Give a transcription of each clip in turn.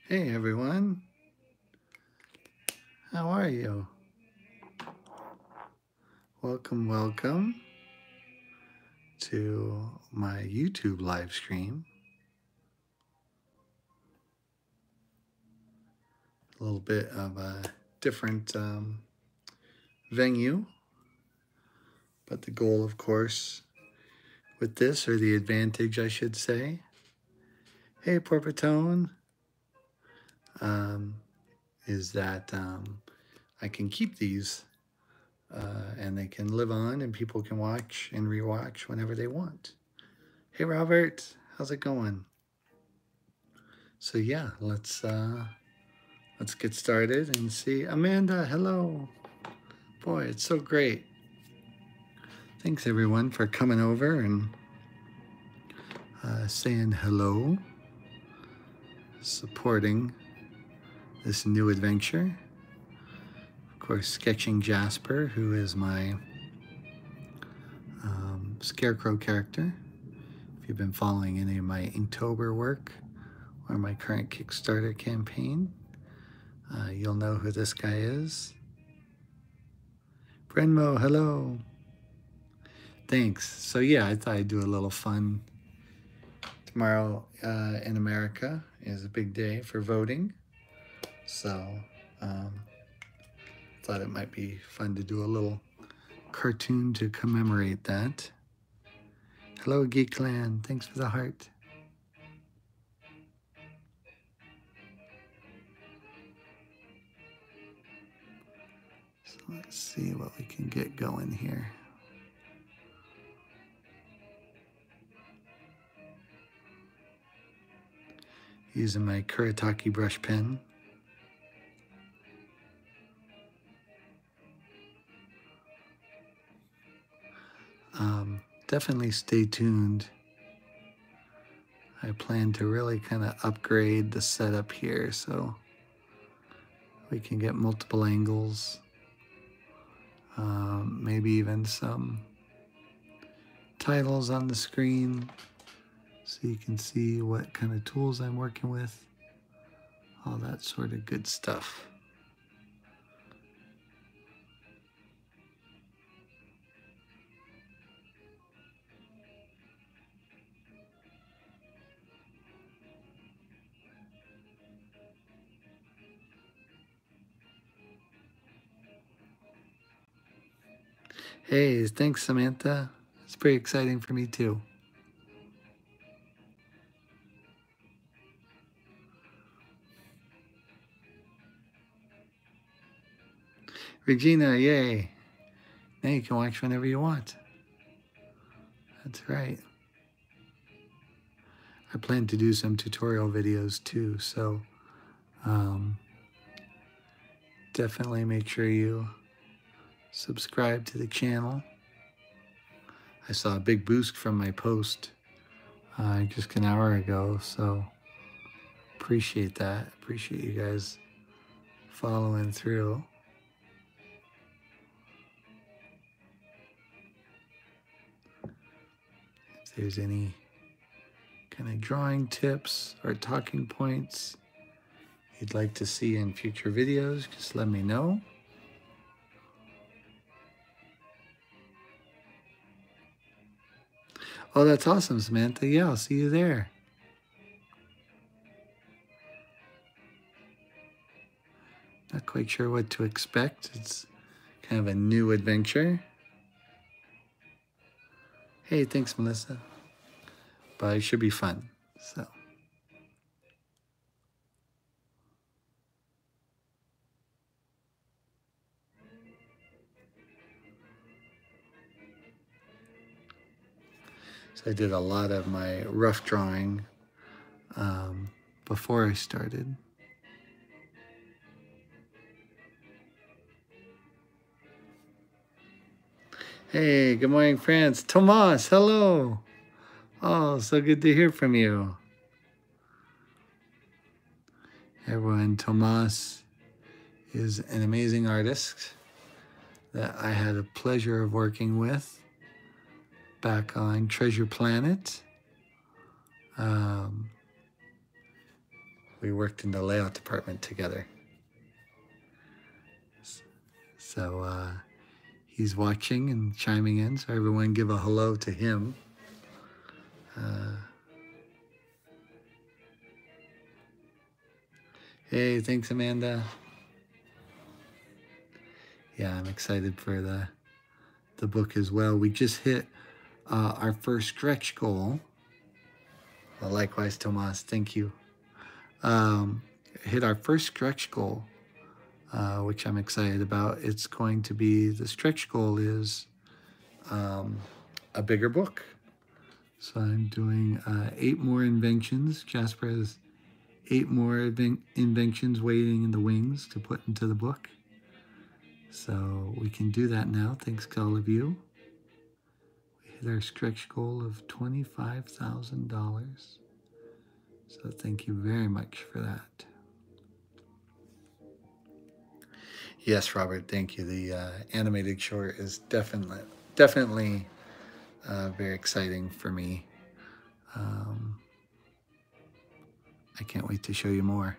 Hey everyone, how are you? Welcome to my YouTube live stream. A little bit of a different venue, but the goal, of course, with this, or the advantage, I should say. Hey, Porpatone, um, is that I can keep these and they can live on, and people can watch and rewatch whenever they want. Hey, Robert, how's it going? So yeah, let's get started and see. Amanda, hello. Boy, it's so great. Thanks everyone for coming over and saying hello, supporting this new adventure. Of course, sketching Jasper, who is my scarecrow character. If you've been following any of my Inktober work or my current Kickstarter campaign, you'll know who this guy is. Brenmo, hello. Thanks. So yeah, I thought I'd do a little fun. Tomorrow in America is a big day for voting. So thought it might be fun to do a little cartoon to commemorate that. Hello, Geekland. Thanks for the heart. So let's see what we can get going here. Using my Kuretake brush pen. Definitely stay tuned. I plan to really kind of upgrade the setup here so we can get multiple angles. Maybe even some titles on the screen so you can see what kind of tools I'm working with. All that sort of good stuff. Hey, thanks, Samantha. It's pretty exciting for me too. Regina, yay. Now you can watch whenever you want. That's right. I plan to do some tutorial videos too, so definitely make sure you subscribe to the channel. I saw a big boost from my post just an hour ago, so appreciate that. Appreciate you guys following through. If there's any kind of drawing tips or talking points you'd like to see in future videos, just let me know. Oh, that's awesome, Samantha. Yeah, I'll see you there. Not quite sure what to expect. It's kind of a new adventure. Hey, thanks, Melissa. But it should be fun. So I did a lot of my rough drawing before I started. Hey, good morning, France. Tomas, hello. Oh, so good to hear from you. Everyone, Tomas is an amazing artist that I had a pleasure of working with back on Treasure Planet. We worked in the layout department together. So he's watching and chiming in, so everyone give a hello to him. Hey, thanks, Amanda. Yeah, I'm excited for the book as well. We just hit our first stretch goal. Well, likewise, Tomas, thank you. Hit our first stretch goal, which I'm excited about. It's going to be, the stretch goal is a bigger book. So I'm doing 8 more inventions. Jasper has 8 more inventions waiting in the wings to put into the book. So we can do that now, thanks to all of you. We hit our stretch goal of $25,000. So thank you very much for that. Yes, Robert, thank you. The animated short is definitely very exciting for me. I can't wait to show you more.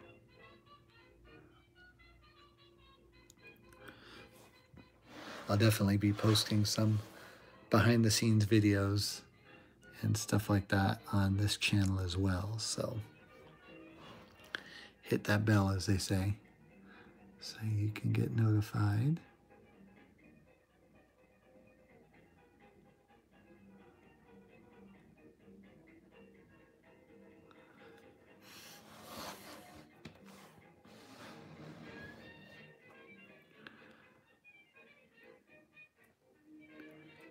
I'll definitely be posting some behind the scenes videos and stuff like that on this channel as well. So hit that bell, as they say, so you can get notified.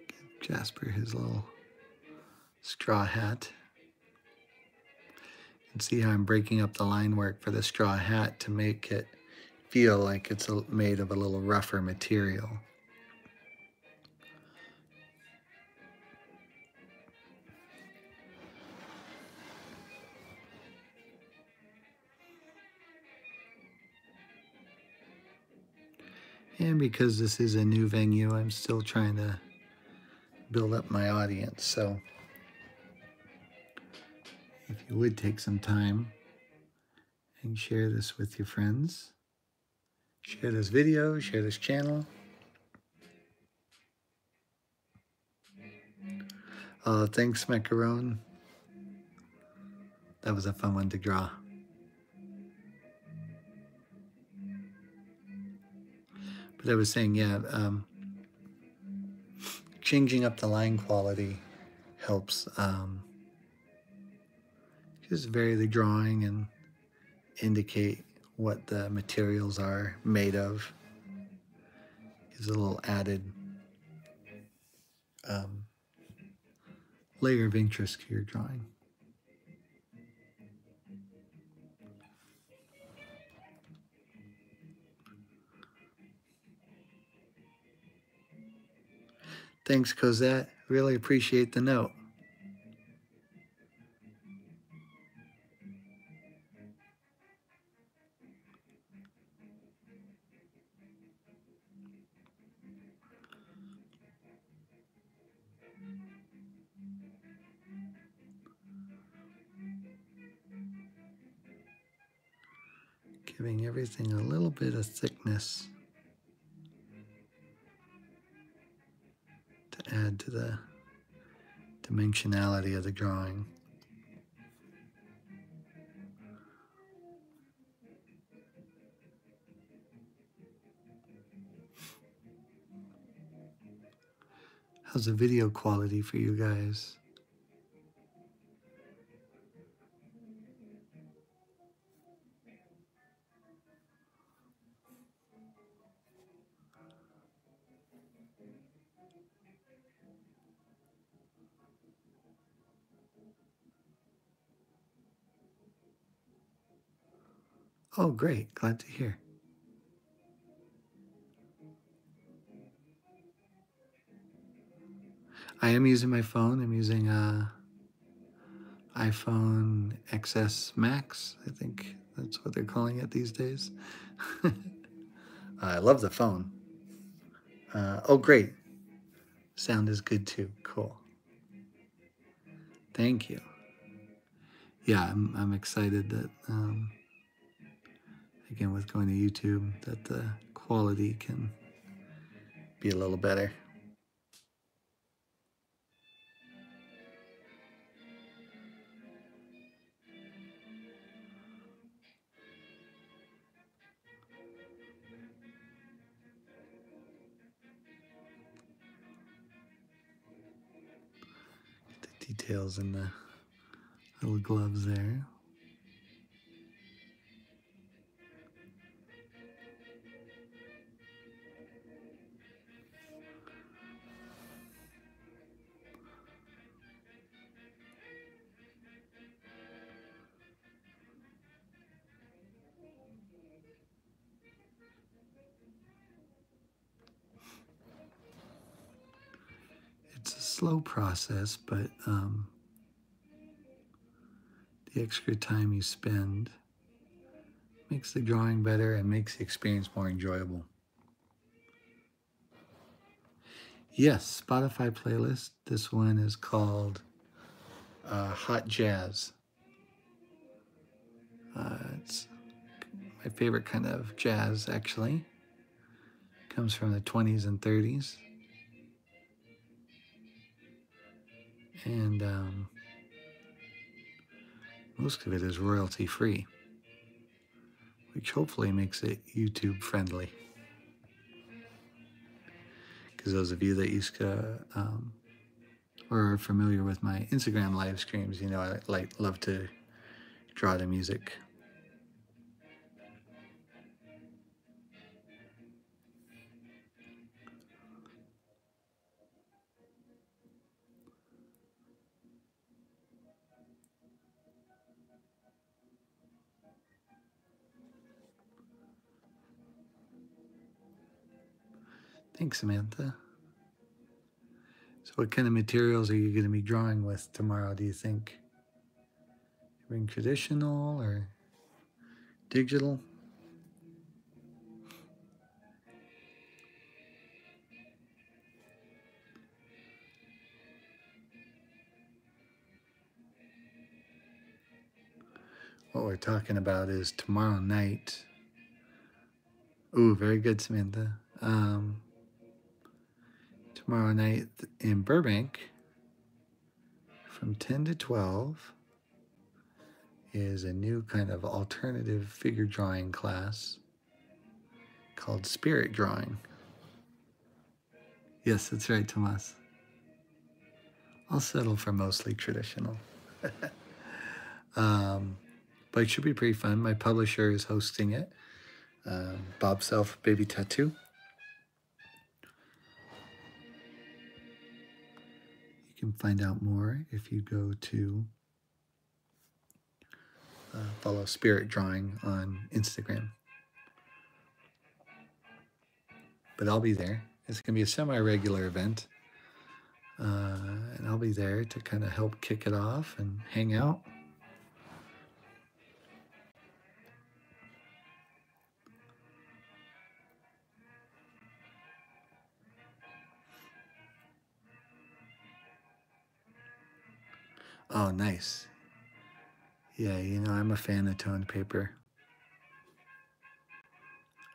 Give Jasper his little straw hat. You can see how I'm breaking up the line work for the straw hat to make it feel like it's made of a little rougher material. And because this is a new venue, I'm still trying to build up my audience. So if you would take some time and share this with your friends, share this video, share this channel. Thanks, Macaron. That was a fun one to draw. But I was saying, yeah, changing up the line quality helps just vary the drawing and indicate what the materials are made of. Gives a little added layer of interest to your drawing. Thanks, Cosette. Really appreciate the note. Giving everything a little bit of thickness to add to the dimensionality of the drawing. How's the video quality for you guys? Oh, great. Glad to hear. I am using my phone. I'm using iPhone XS Max. I think that's what they're calling it these days. I love the phone. Oh, great. Sound is good too. Cool. Thank you. Yeah, I'm excited that again, with going to YouTube, that the quality can be a little better. The details in the little gloves there. It's a slow process, but the extra time you spend makes the drawing better and makes the experience more enjoyable. Yes, Spotify playlist. This one is called Hot Jazz. It's my favorite kind of jazz, actually. Comes from the 20s and 30s. And most of it is royalty free, which hopefully makes it YouTube friendly. Because those of you that used to or are familiar with my Instagram live streams, you know I love to draw to music. Thanks, Samantha. So what kind of materials are you going to be drawing with tomorrow, do you think? Bring traditional or digital? What we're talking about is tomorrow night. Ooh, very good, Samantha. Tomorrow night in Burbank from 10 to 12 is a new kind of alternative figure drawing class called spirit drawing. Yes, that's right, Tomas. I'll settle for mostly traditional. But it should be pretty fun. My publisher is hosting it, Bob Self Baby Tattoo. You can find out more if you go to follow Spirit Drawing on Instagram. But I'll be there. It's going to be a semi-regular event. And I'll be there to kind of help kick it off and hang out. Oh, nice. Yeah, you know, I'm a fan of toned paper.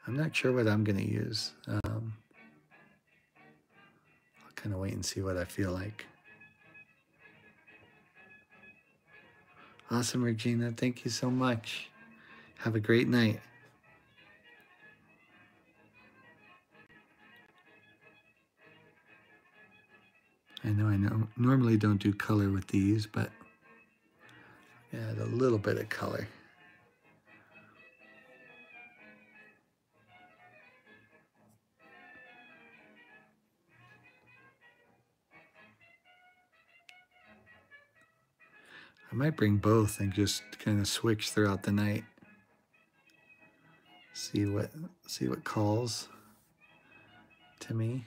I'm not sure what I'm going to use. I'll kind of wait and see what I feel like. Awesome, Regina. Thank you so much. Have a great night. I know normally don't do color with these, but add a little bit of color. I might bring both and just kind of switch throughout the night. See what calls to me.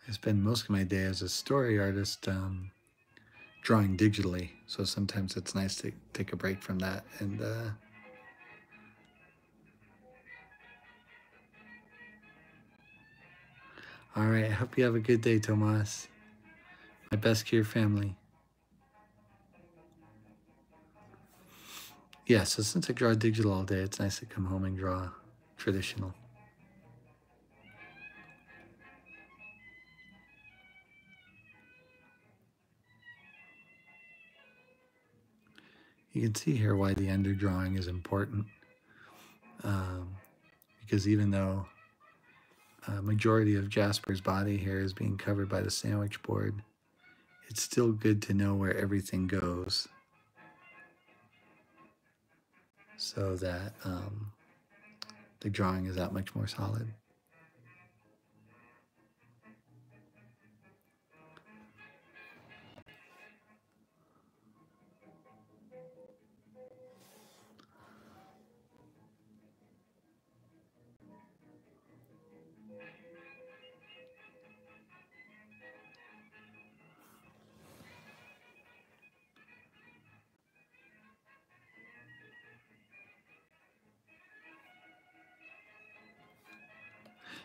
I spend most of my day as a story artist drawing digitally, so sometimes it's nice to take a break from that. And all right, I hope you have a good day, Tomas. My best to your family. Yeah, so since I draw digital all day, it's nice to come home and draw traditional. You can see here why the underdrawing is important. Because even though a majority of Jasper's body here is being covered by the sandwich board, it's still good to know where everything goes so that the drawing is that much more solid.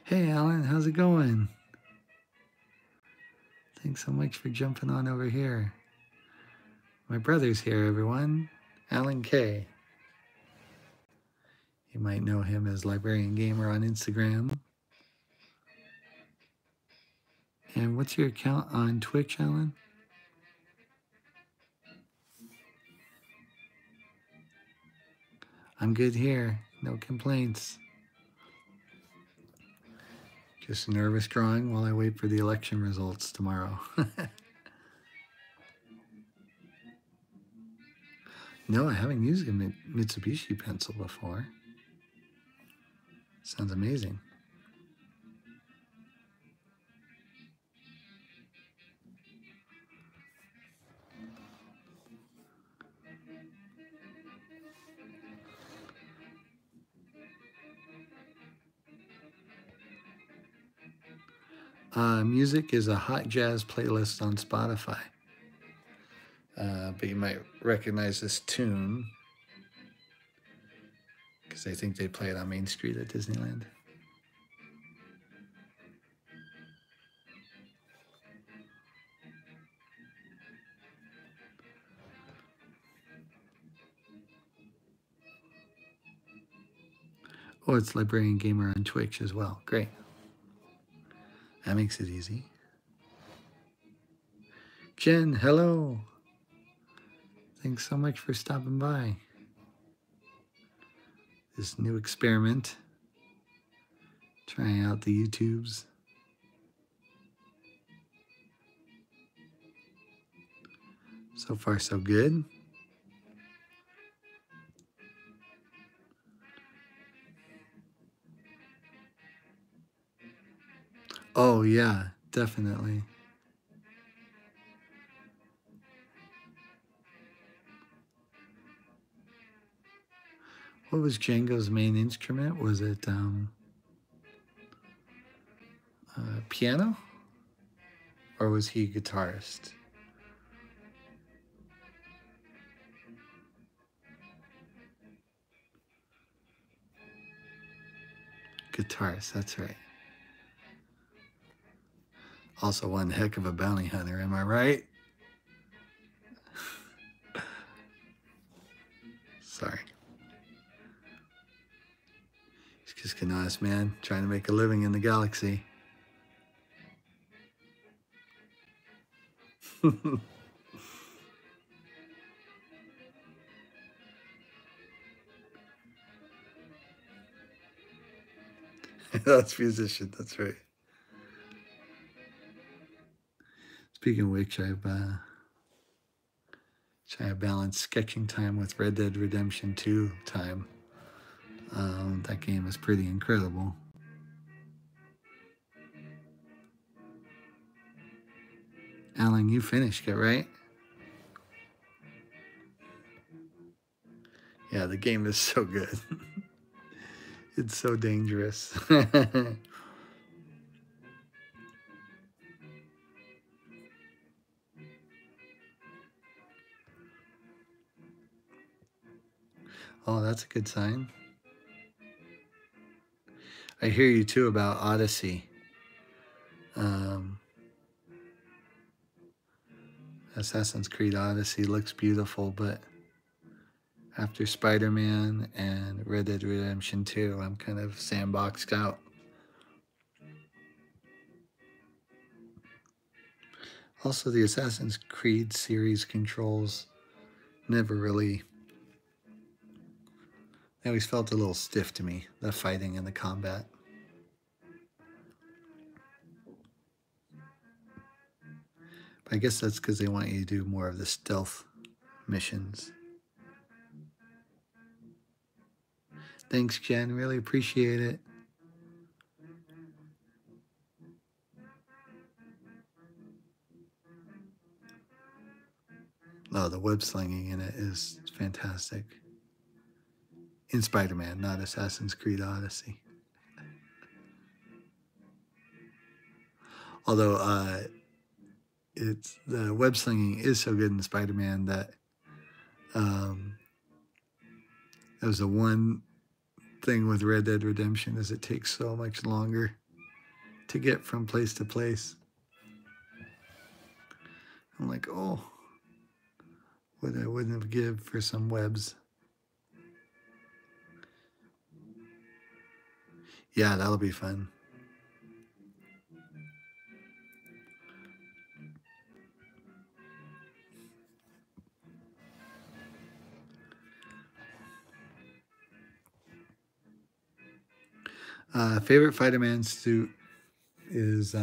Hey, Alan, how's it going? Thanks so much for jumping on over here. My brother's here, everyone. Alan K. You might know him as Librarian Gamer on Instagram. And what's your account on Twitch, Alan? I'm good here. No complaints. Just nervous drawing while I wait for the election results tomorrow. No, I haven't used a Mitsubishi pencil before. Sounds amazing. Music is a hot jazz playlist on Spotify. But you might recognize this tune because I think they play it on Main Street at Disneyland. Oh, it's Librarian Gamer on Twitch as well. Great. That makes it easy. Jen, hello. Thanks so much for stopping by. This new experiment. Trying out the YouTubes. So far, so good. Oh, yeah, definitely. What was Django's main instrument? Was it piano? Or was he a guitarist? Guitarist, that's right. Also one heck of a bounty hunter, am I right? Sorry. He's just an honest man trying to make a living in the galaxy. That's musician, that's right. Speaking of which, I've trying to balance sketching time with Red Dead Redemption 2 time. That game is pretty incredible. Alan, you finished it, right? Yeah, the game is so good. It's so dangerous. Oh, that's a good sign. I hear you too about Odyssey. Assassin's Creed Odyssey looks beautiful, but After Spider-Man and Red Dead Redemption 2, I'm kind of sandboxed out. Also, the Assassin's Creed series controls never really... They always felt a little stiff to me, the fighting and the combat. But I guess that's because they want you to do more of the stealth missions. Thanks, Jen. Really appreciate it. Oh, the web slinging in it is fantastic. In Spider-Man, not Assassin's Creed Odyssey. Although it's the web slinging is so good in Spider-Man that that was the one thing with Red Dead Redemption is it takes so much longer to get from place to place. I'm like, oh, what I wouldn't have give for some webs. Yeah, that'll be fun. Favorite Spider-Man suit is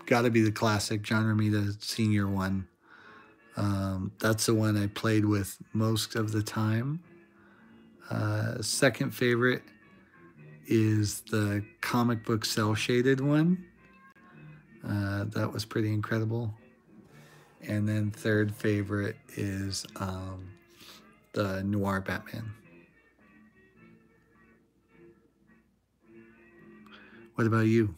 got to be the classic John Romita Sr. one. That's the one I played with most of the time. Second favorite is the comic book cel-shaded one. That was pretty incredible. And then third favorite is the Noir Batman. What about you?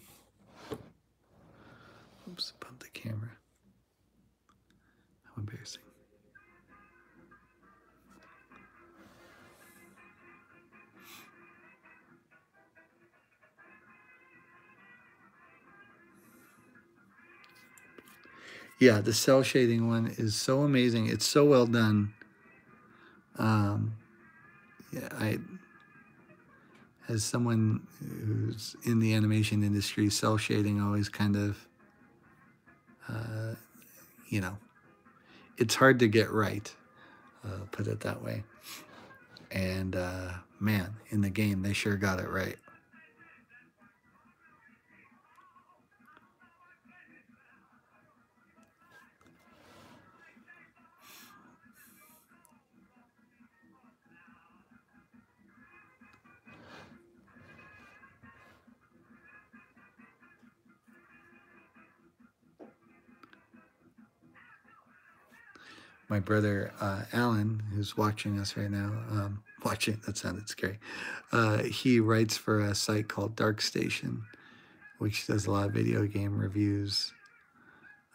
Oops, bumped the camera. How embarrassing. Yeah, the cell shading one is so amazing. It's so well done. Yeah, as someone who's in the animation industry, cell shading always kind of, you know, it's hard to get right, put it that way. And man, in the game, they sure got it right. My brother Alan, who's watching us right now, that sounded scary. He writes for a site called Dark Station, which does a lot of video game reviews.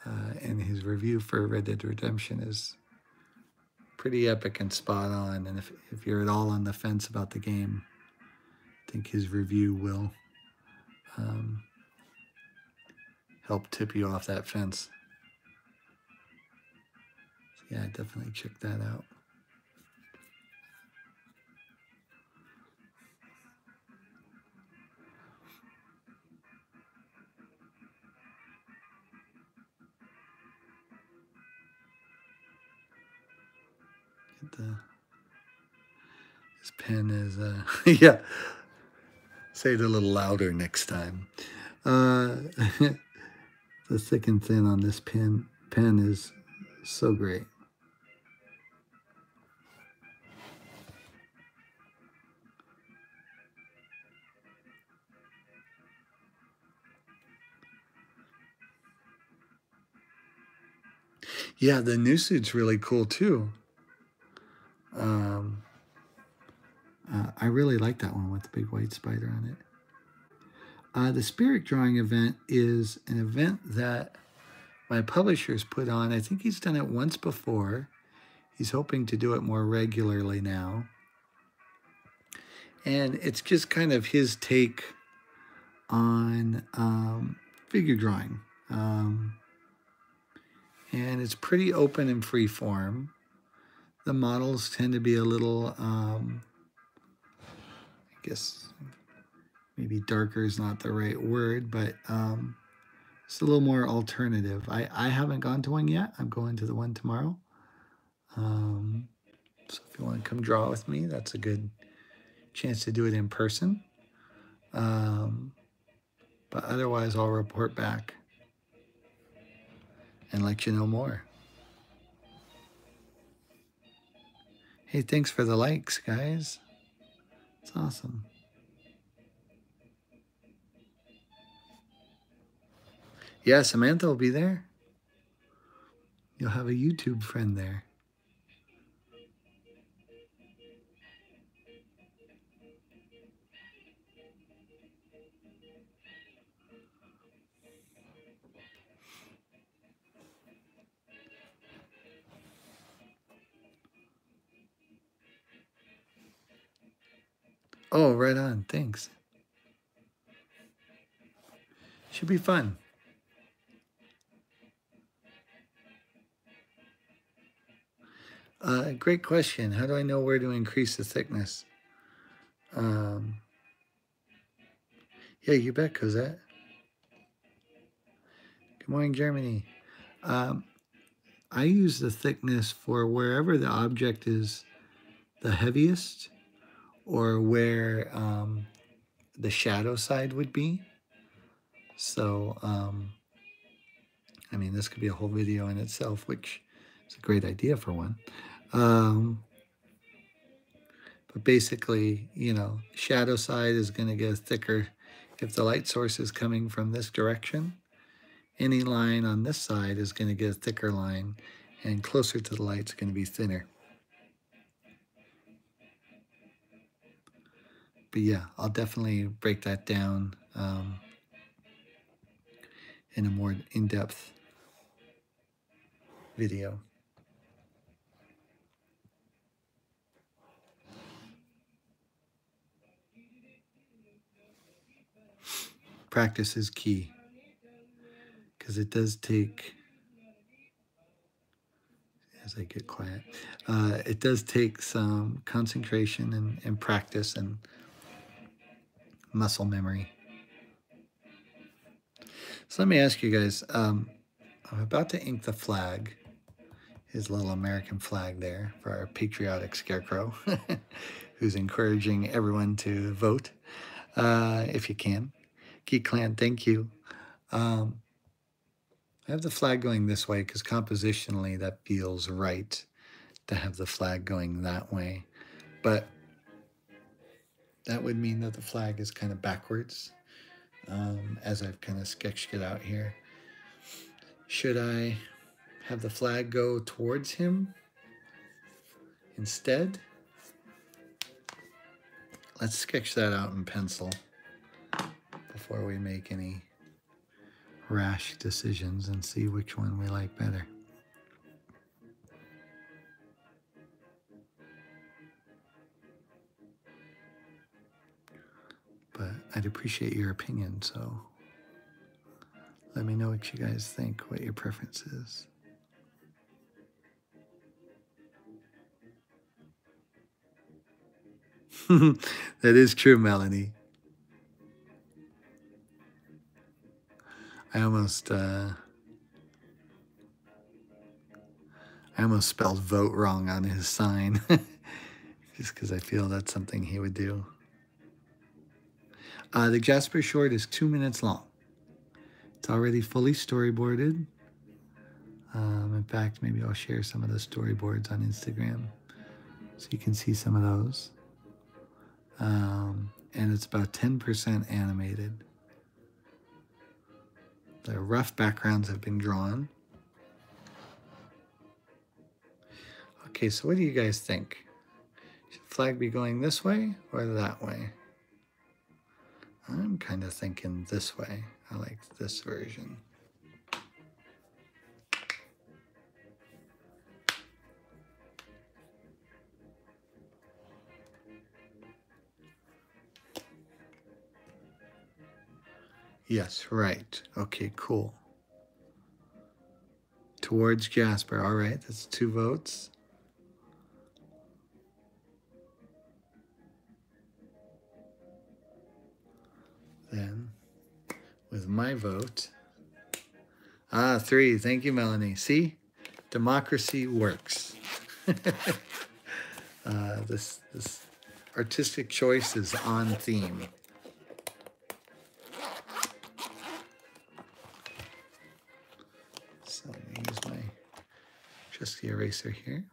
And his review for Red Dead Redemption is pretty epic and spot on. And if you're at all on the fence about the game, I think his review will help tip you off that fence. So yeah, definitely check that out. This pen is, yeah, say it a little louder next time. The thick and thin on this pen is so great. Yeah, the new suit's really cool too. I really like that one with the big white spider on it. The spirit drawing event is an event that my publisher's put on. I think he's done it once before. He's hoping to do it more regularly now. And it's just kind of his take on figure drawing. And it's pretty open and free form. the models tend to be a little, I guess maybe darker is not the right word, but it's a little more alternative. I haven't gone to one yet. I'm going to the one tomorrow. So if you want to come draw with me, that's a good chance to do it in person. But otherwise, I'll report back and let you know more. Hey, thanks for the likes, guys. It's awesome. Yeah, Samantha will be there. You'll have a YouTube friend there. Oh, right on. Thanks. Should be fun. Great question. How do I know where to increase the thickness? Yeah, you bet, Cosette. Good morning, Germany. I use the thickness for wherever the object is the heaviest or where the shadow side would be. So, I mean, this could be a whole video in itself, which is a great idea for one. But basically, you know, shadow side is going to get thicker if the light source is coming from this direction. Any line on this side is going to get a thicker line, and closer to the light is going to be thinner. But yeah, I'll definitely break that down in a more in-depth video. Practice is key because it does take, as I get quiet, it does take some concentration and practice and muscle memory. So let me ask you guys, I'm about to ink the flag, his little American flag there for our patriotic scarecrow, who's encouraging everyone to vote if you can. Geek Clan, thank you. I have the flag going this way because compositionally that feels right to have the flag going that way. But that would mean that the flag is kind of backwards as I've kind of sketched it out here. Should I have the flag go towards him instead? Let's sketch that out in pencil before we make any rash decisions and see which one we like better. But I'd appreciate your opinion, so let me know what you guys think, what your preference is. That is true, Melanie. I almost spelled vote wrong on his sign just because I feel that's something he would do. The Jasper short is 2 minutes long. It's already fully storyboarded. In fact, maybe I'll share some of the storyboards on Instagram so you can see some of those. And it's about 10% animated. The rough backgrounds have been drawn. Okay, so what do you guys think? Should the flag be going this way or that way? I'm kind of thinking this way. I like this version. Yes, right. Okay, cool. Towards Jasper. All right, that's 2 votes. then with my vote, 3. Thank you, Melanie. See, democracy works. This artistic choice is on theme. So I'm going to use my trusty eraser here.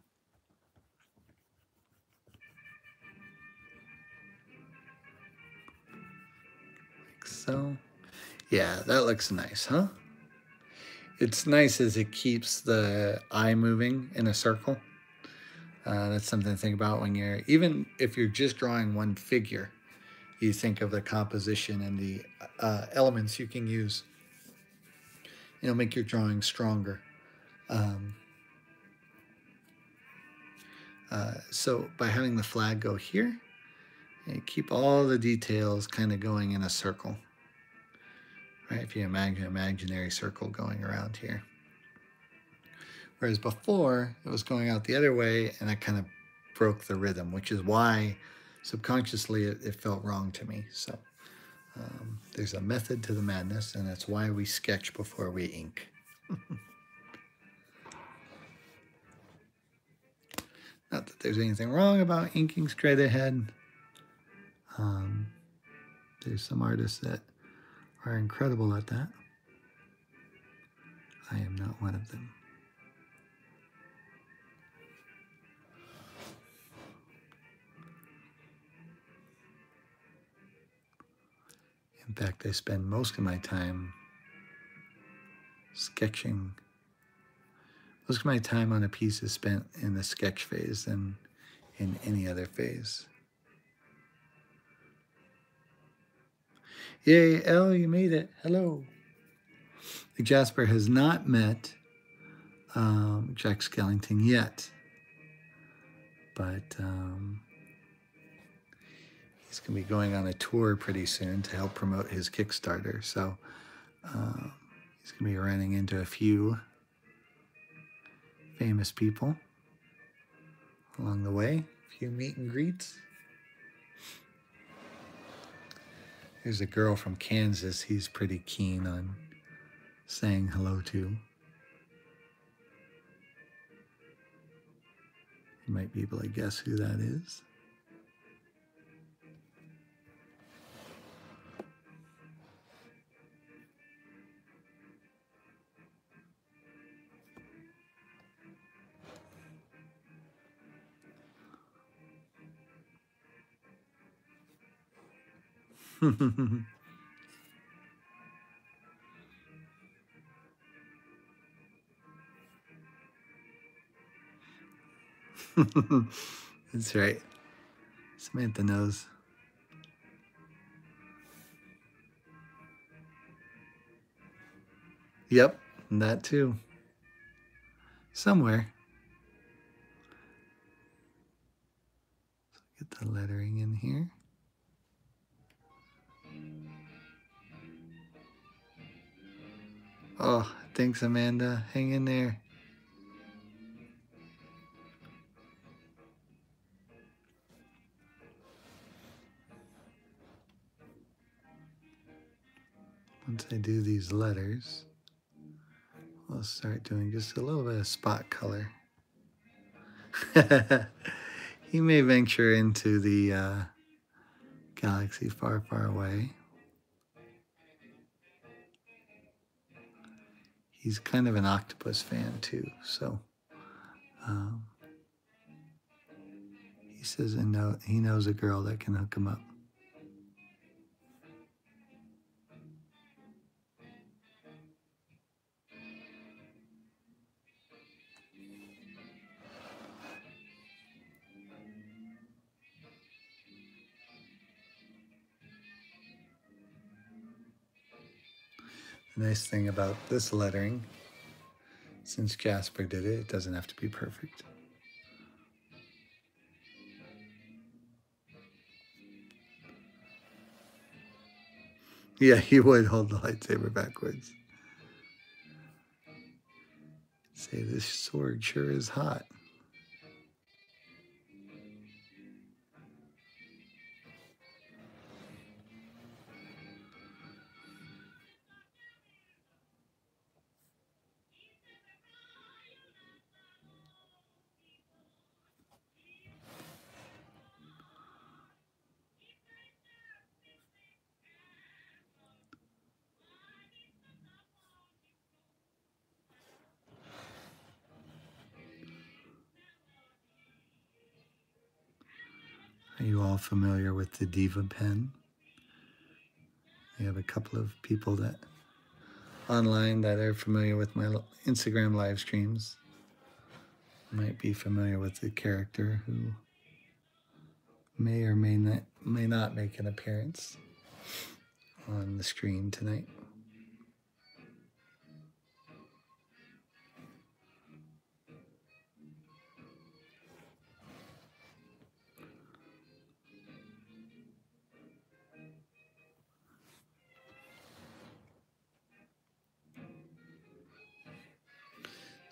Like so. Yeah, that looks nice, huh? It's nice as it keeps the eye moving in a circle. That's something to think about when you're, even if you're just drawing one figure, you think of the composition and the elements you can use. It'll make your drawing stronger. So by having the flag go here, you keep all the details kind of going in a circle. Right? If you imagine an imaginary circle going around here. Whereas before, it was going out the other way, and that kind of broke the rhythm, which is why subconsciously it felt wrong to me. So there's a method to the madness, and that's why we sketch before we ink. Not that there's anything wrong about inking straight ahead. There's some artists that are incredible at that. I am not one of them. In fact, I spend most of my time sketching. Most of my time on a piece is spent in the sketch phase than in any other phase. Yay, Elle, you made it. Hello. Jasper has not met Jack Skellington yet, but he's going to be going on a tour pretty soon to help promote his Kickstarter. So he's going to be running into a few famous people along the way, a few meet and greets. There's a girl from Kansas he's pretty keen on saying hello to. You might be able to guess who that is. That's right. Samantha knows. Yep, that too. Somewhere. So get the lettering in here. Oh, thanks, Amanda. Hang in there. Once I do these letters, I'll start doing just a little bit of spot color. He may venture into the galaxy far, far away. He's kind of an octopus fan too, so he says he knows a girl that can hook him up. The nice thing about this lettering, since Jasper did it, it doesn't have to be perfect. Yeah, he would hold the lightsaber backwards. Say, this sword sure is hot. Are you all familiar with the Diva pen? I have a couple of people that online that are familiar with my Instagram live streams. Might be familiar with the character who may or may not make an appearance on the screen tonight.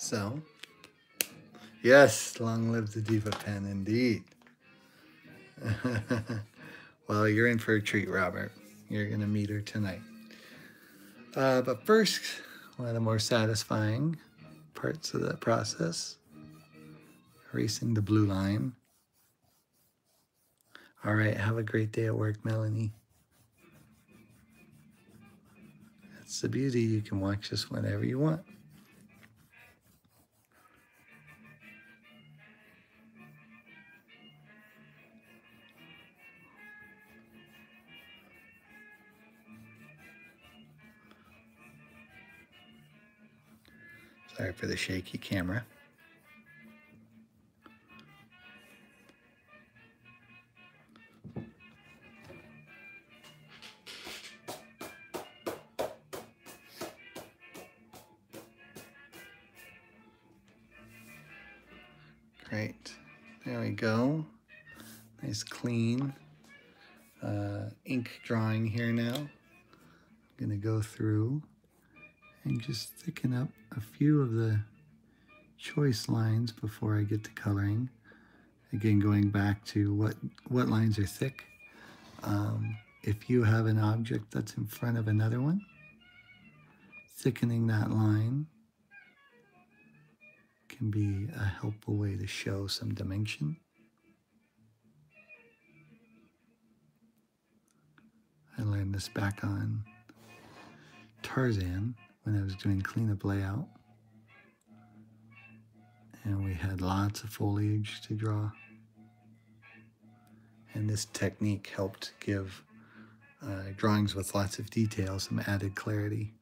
So, yes, long live the Diva pen, indeed. Well, you're in for a treat, Robert. You're going to meet her tonight. But first, one of the more satisfying parts of the process, erasing the blue line. All right, have a great day at work, Melanie. That's the beauty. You can watch this whenever you want. Sorry for the shaky camera. Great. There we go. Nice clean ink drawing here now. I'm going to go through and just thicken up a few of the choice lines before I get to coloring. Again, going back to what lines are thick. If you have an object that's in front of another one, thickening that line can be a helpful way to show some dimension. I learned this back on Tarzan when I was doing cleanup layout. And we had lots of foliage to draw. And this technique helped give drawings with lots of detail some added clarity.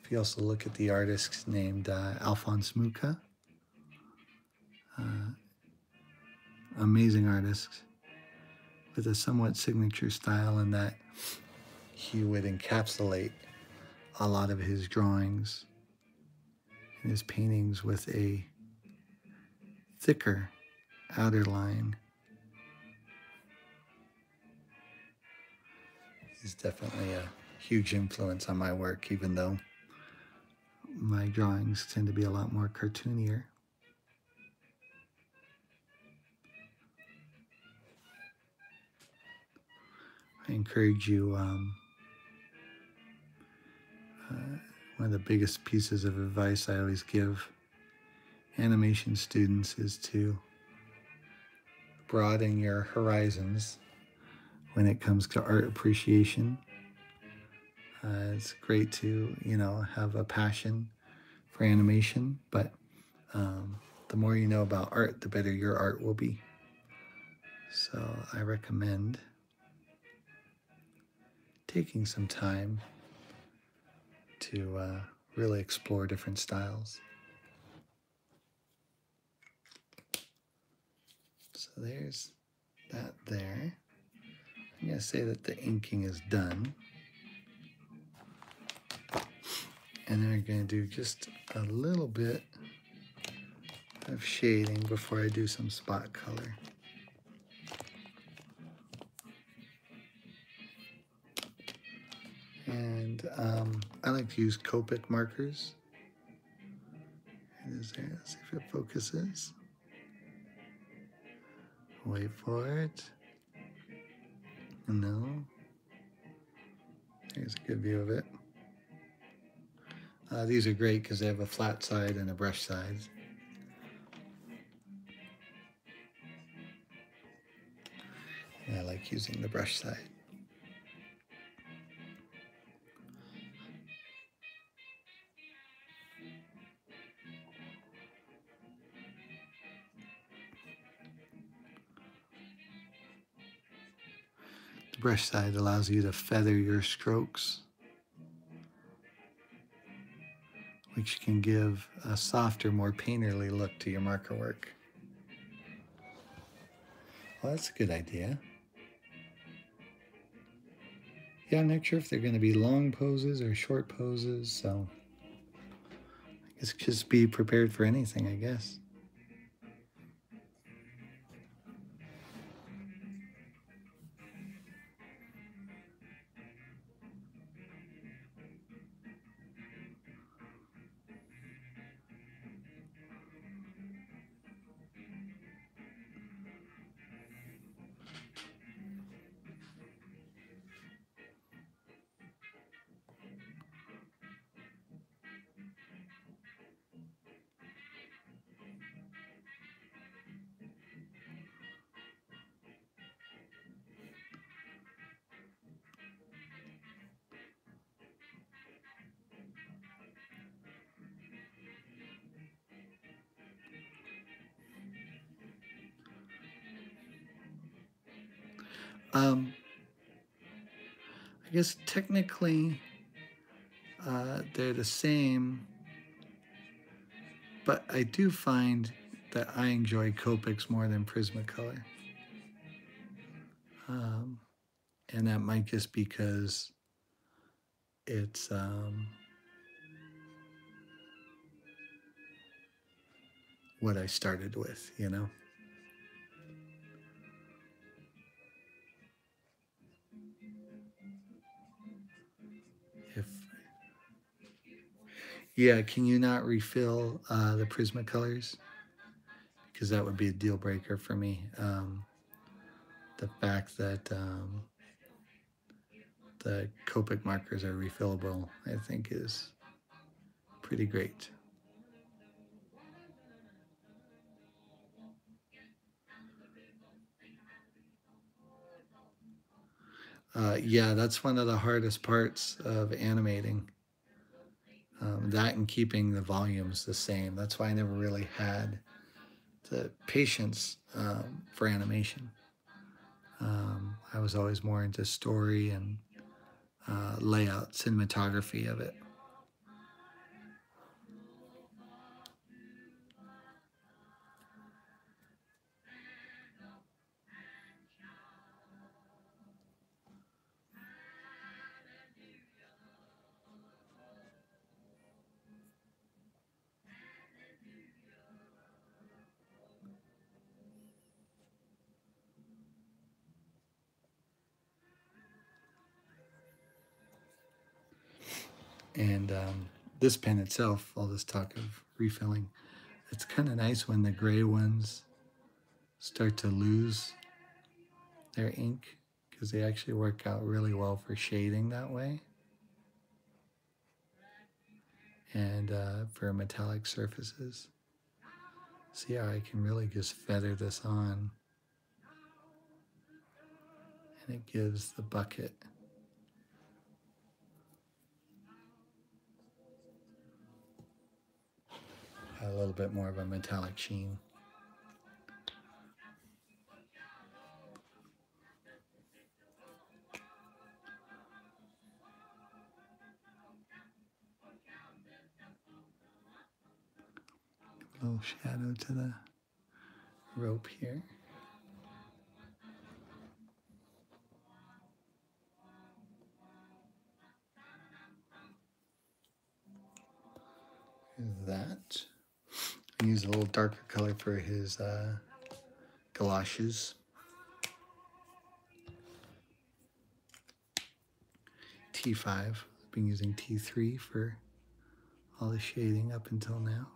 If you also look at the artist named Alphonse Mucha, amazing artist with a somewhat signature style in that he would encapsulate a lot of his drawings and his paintings with a thicker outer line. He's definitely a huge influence on my work, even though my drawings tend to be a lot more cartoonier. I encourage you, one of the biggest pieces of advice I always give animation students is to broaden your horizons when it comes to art appreciation. It's great to, have a passion for animation, but the more you know about art, the better your art will be. So I recommend taking some time to really explore different styles. So there's that there. I'm going to say that the inking is done. And then we're going to do just a little bit of shading before I do some spot color. And I like to use Copic markers. It is there. Let's see if it focuses. Wait for it. No. Here's a good view of it. These are great because they have a flat side and a brush side. And I like using the brush side. The brush side allows you to feather your strokes, which can give a softer, more painterly look to your marker work. Well, that's a good idea. Yeah, I'm not sure if they're going to be long poses or short poses, so I guess just be prepared for anything, I guess. I guess technically they're the same, but I do find that I enjoy Copics more than Prismacolor. And that might just because it's what I started with, you know? If Yeah, can you not refill the Prismacolors? Because that would be a deal breaker for me. The fact that the Copic markers are refillable, I think, is pretty great. Yeah, that's one of the hardest parts of animating. That and keeping the volumes the same. That's why I never really had the patience for animation. I was always more into story and layout, cinematography of it. And this pen itself, all this talk of refilling, it's kind of nice when the gray ones start to lose their ink because they actually work out really well for shading that way. And for metallic surfaces. See how I can really just feather this on, and it gives the bucket a little bit more of a metallic sheen. A little shadow to the rope here. That. I use a little darker color for his galoshes. T5. I've been using T3 for all the shading up until now.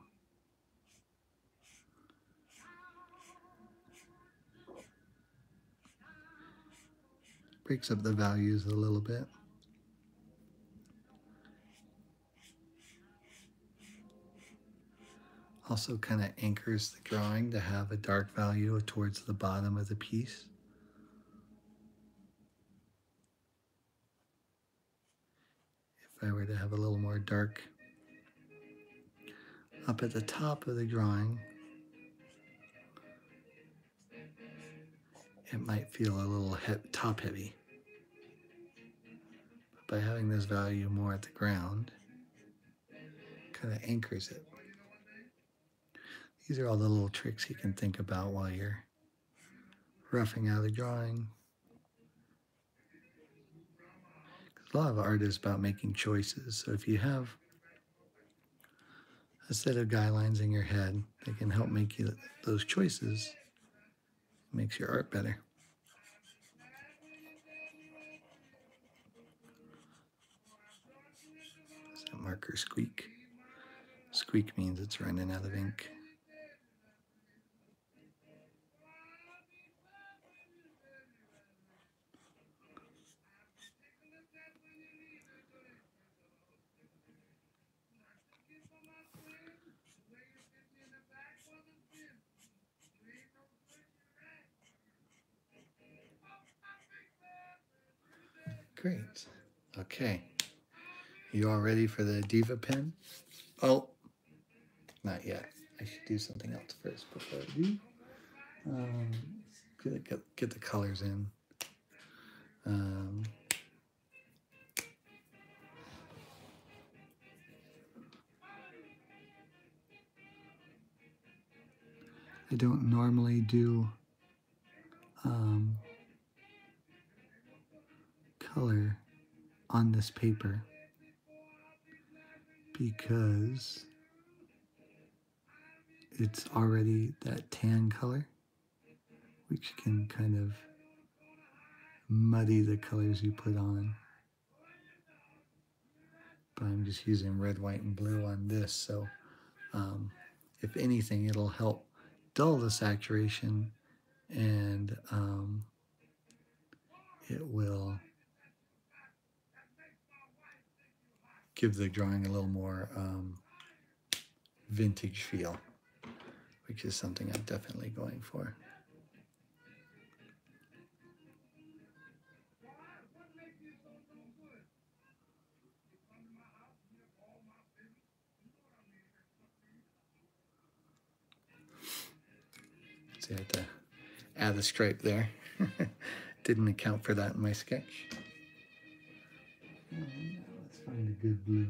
Breaks up the values a little bit. Also kind of anchors the drawing to have a dark value towards the bottom of the piece. If I were to have a little more dark up at the top of the drawing, it might feel a little top heavy. By having this value more at the ground, kind of anchors it. These are all the little tricks you can think about while you're roughing out a drawing. A lot of art is about making choices. So if you have a set of guidelines in your head that can help make you those choices, it makes your art better. Does that marker squeak? Squeak means it's running out of ink. Great. Okay. You all ready for the Diva pen? Oh, not yet. I should do something else first before I do. Get the colors in. I don't normally do color on this paper because it's already that tan color, which can kind of muddy the colors you put on. But I'm just using red, white, and blue on this, so if anything, it'll help dull the saturation, and it will give the drawing a little more vintage feel, which is something I'm definitely going for. See, I had to add a stripe there. Didn't account for that in my sketch. Let's find a good blue.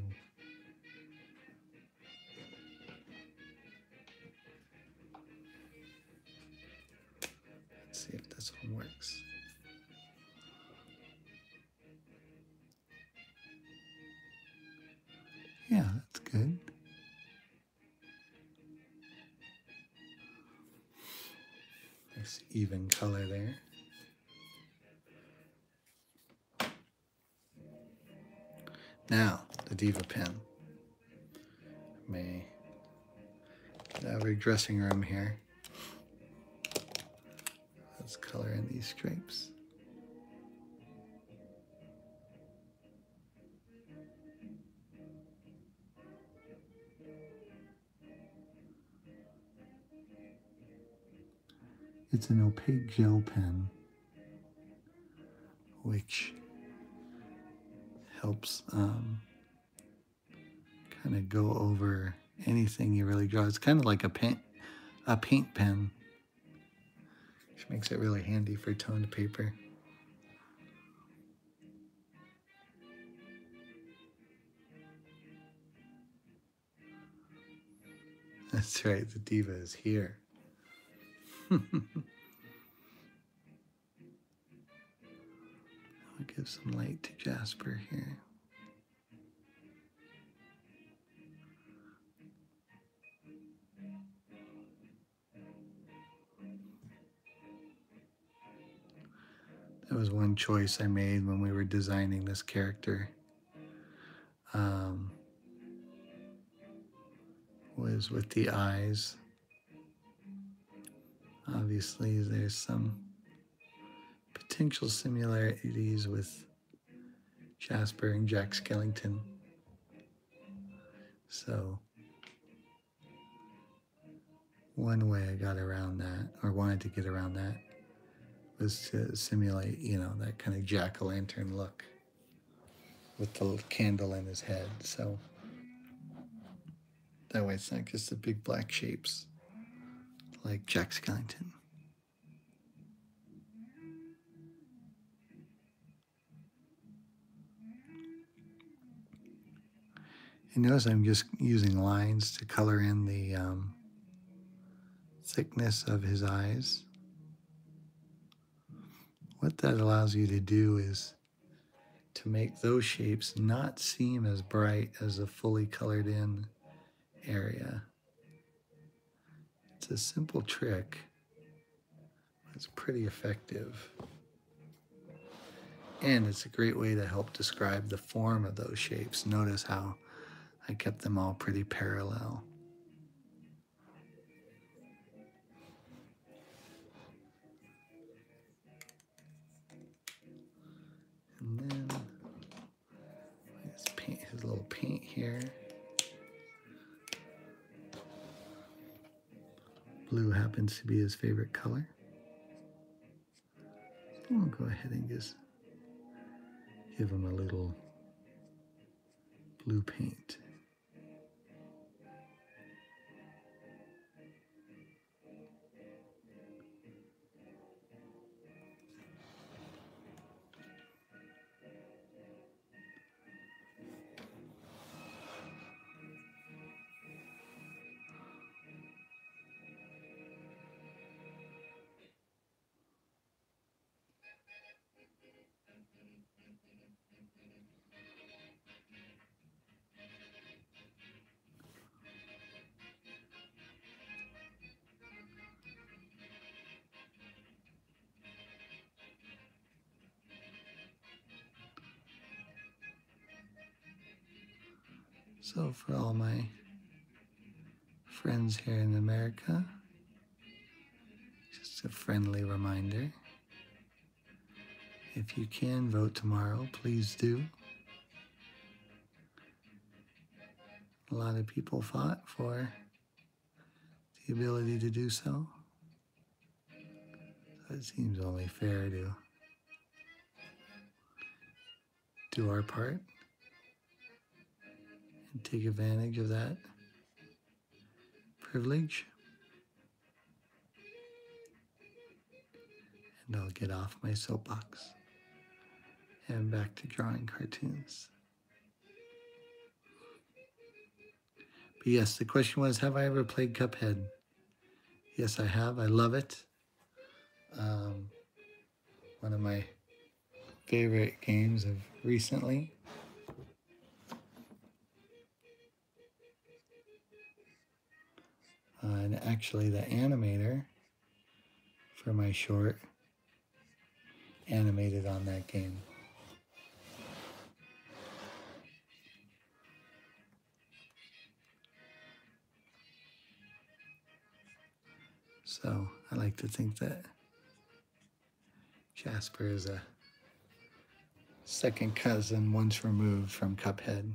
Let's see if this one works. Yeah, that's good. Nice even color there. Now, the Diva pen. May get our dressing room here. Let's color in these stripes. It's an opaque gel pen, which helps kind of go over anything you really draw. It's kind of like a paint pen, which makes it really handy for toned paper. That's right, the Diva is here. I'll give some light to Jasper here. That was one choice I made when we were designing this character. Was with the eyes. Obviously, there's some potential similarities with Jasper and Jack Skellington. So one way I got around that, or wanted to get around that, was to simulate, you know, that kind of jack-o'-lantern look with the little candle in his head. So that way it's not just the big black shapes like Jack Skellington. You notice I'm just using lines to color in the thickness of his eyes. What that allows you to do is to make those shapes not seem as bright as a fully colored in area. It's a simple trick. It's pretty effective. And it's a great way to help describe the form of those shapes. Notice how I kept them all pretty parallel. And then let's paint his little paint here. Blue happens to be his favorite color. We'll go ahead and just give him a little blue paint. So for all my friends here in America, just a friendly reminder, if you can vote tomorrow, please do. A lot of people fought for the ability to do so. So it seems only fair to do our part and take advantage of that privilege. And I'll get off my soapbox and back to drawing cartoons. But yes, the question was, have I ever played Cuphead? Yes, I have. I love it. One of my favorite games of recently. And actually the animator for my short animated on that game. So I like to think that Jasper is a second cousin once removed from Cuphead.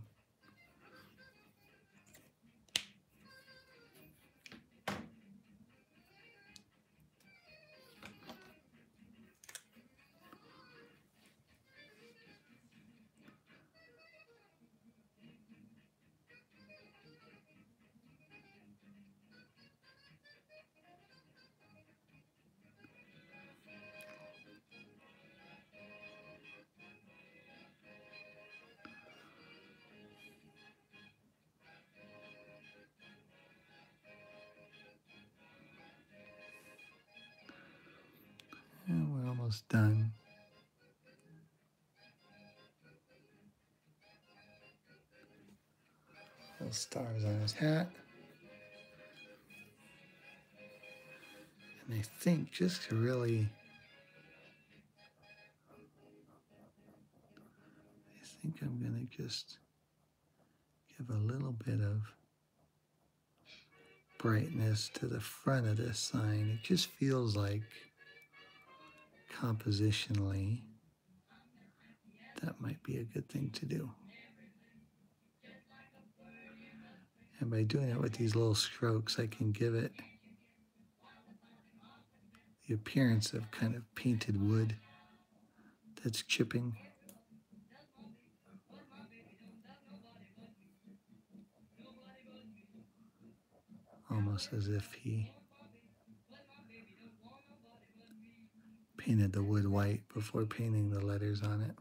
And we're almost done. Little stars on his hat. And I think just to really, I think I'm gonna just give a little bit of brightness to the front of this sign. It just feels like compositionally that might be a good thing to do. And by doing it with these little strokes, I can give it the appearance of kind of painted wood that's chipping. Almost as if he painted the wood white before painting the letters on it.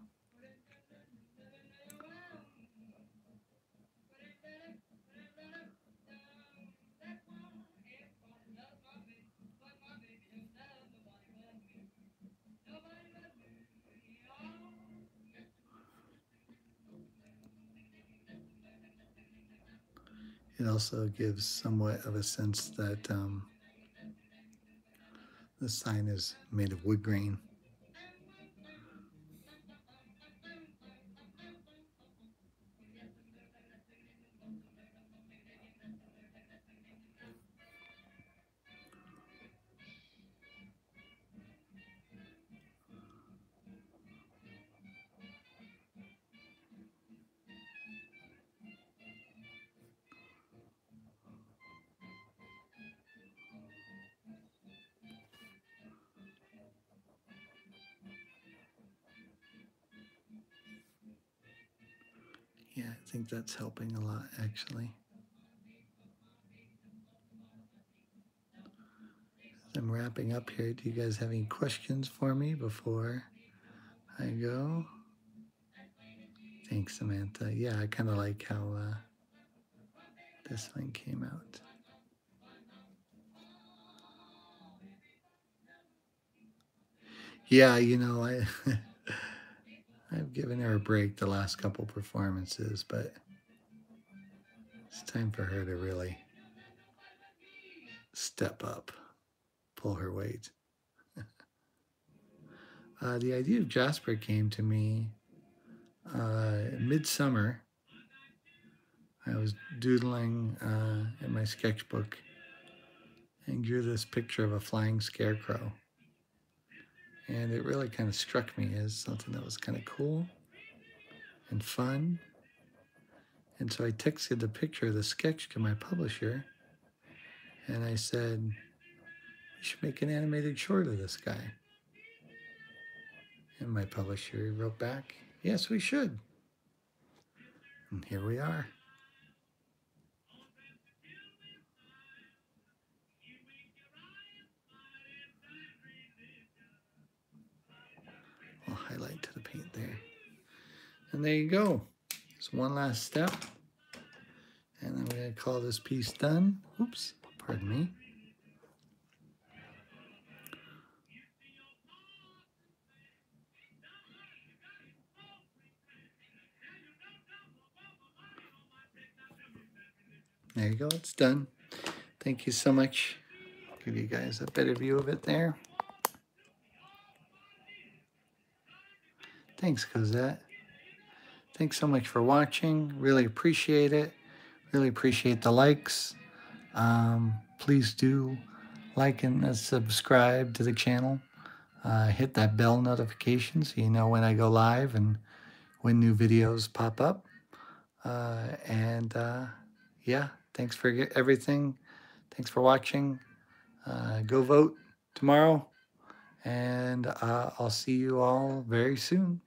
It also gives somewhat of a sense that the sign is made of wood grain. Yeah, I think that's helping a lot, actually. As I'm wrapping up here, do you guys have any questions for me before I go? Thanks, Samantha. Yeah, I kind of like how this one came out. Yeah, you know, I've given her a break the last couple performances, but it's time for her to really step up, pull her weight. The idea of Jasper came to me midsummer. I was doodling in my sketchbook and drew this picture of a flying scarecrow. And it really kind of struck me as something that was kind of cool and fun. And so I texted the picture of the sketch to my publisher, and I said, "You should make an animated short of this guy." And my publisher wrote back, "Yes, we should." And here we are. I'll highlight to the paint there. And there you go. It's one last step. And I'm going to call this piece done. Oops, pardon me. There you go, it's done. Thank you so much. I'll give you guys a better view of it there. Thanks, Cosette. Thanks so much for watching. Really appreciate it. Really appreciate the likes. Please do like and subscribe to the channel. Hit that bell notification so you know when I go live and when new videos pop up. Yeah, thanks for everything. Thanks for watching. Go vote tomorrow. And I'll see you all very soon.